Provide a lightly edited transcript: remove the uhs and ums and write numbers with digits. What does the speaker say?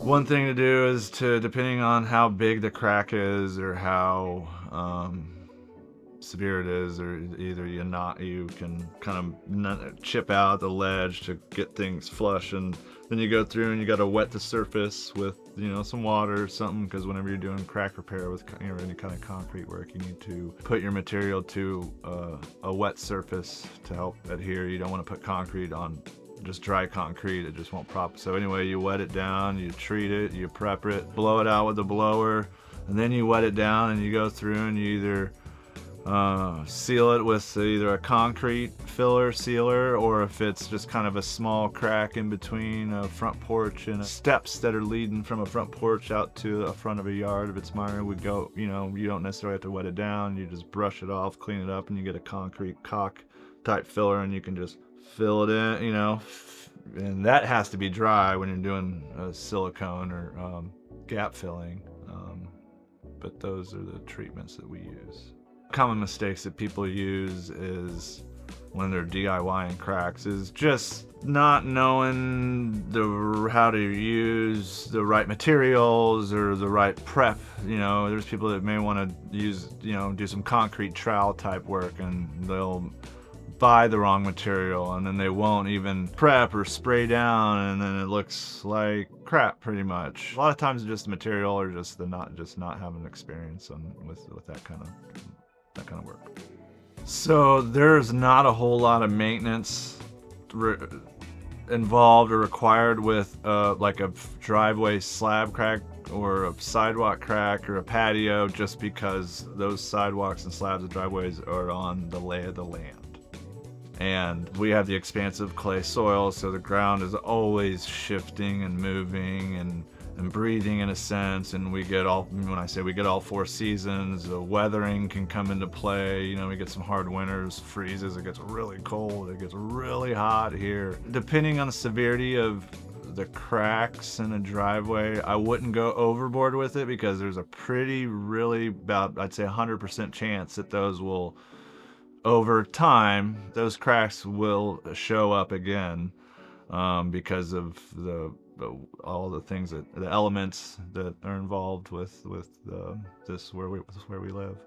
One thing to do is to, depending on how big the crack is or how severe it is, or either you can kind of chip out the ledge to get things flush, and then you go through and you got to wet the surface with some water or something, because whenever you're doing crack repair with any kind of concrete work, you need to put your material to a wet surface to help adhere. You don't want to put concrete on just dry concrete, it just won't prop. So anyway, you wet it down, you treat it, you prep it, blow it out with a blower, and then you wet it down and you go through and you either seal it with either a concrete filler sealer, or if it's just kind of a small crack in between a front porch and steps that are leading from a front porch out to the front of a yard, if it's minor, we go, you don't necessarily have to wet it down, you just brush it off, clean it up, and you get a concrete caulk type filler, and you can just fill it in, and that has to be dry when you're doing silicone or gap filling, but those are the treatments that we use. Common mistakes that people use is when they're DIYing cracks is just not knowing how to use the right materials or the right prep. There's people that may want to use, do some concrete trowel type work, and they'll buy the wrong material, and then they won't even prep or spray down, and then it looks like crap pretty much. A lot of times it's just the material, or just not having experience with that kind of work. So there's not a whole lot of maintenance involved or required with like a driveway slab crack or a sidewalk crack or a patio, just because those sidewalks and slabs of driveways are on the lay of the land. And we have the expansive clay soil, so the ground is always shifting and moving and breathing in a sense, and we get all 4 seasons. The weathering can come into play. We get some hard winters, freezes, it gets really cold, it gets really hot here. Depending on the severity of the cracks in a driveway, I wouldn't go overboard with it, because there's a really about, I'd say 100% chance that those will, over time, those cracks will show up again, because of all the things the elements that are involved with this where we live.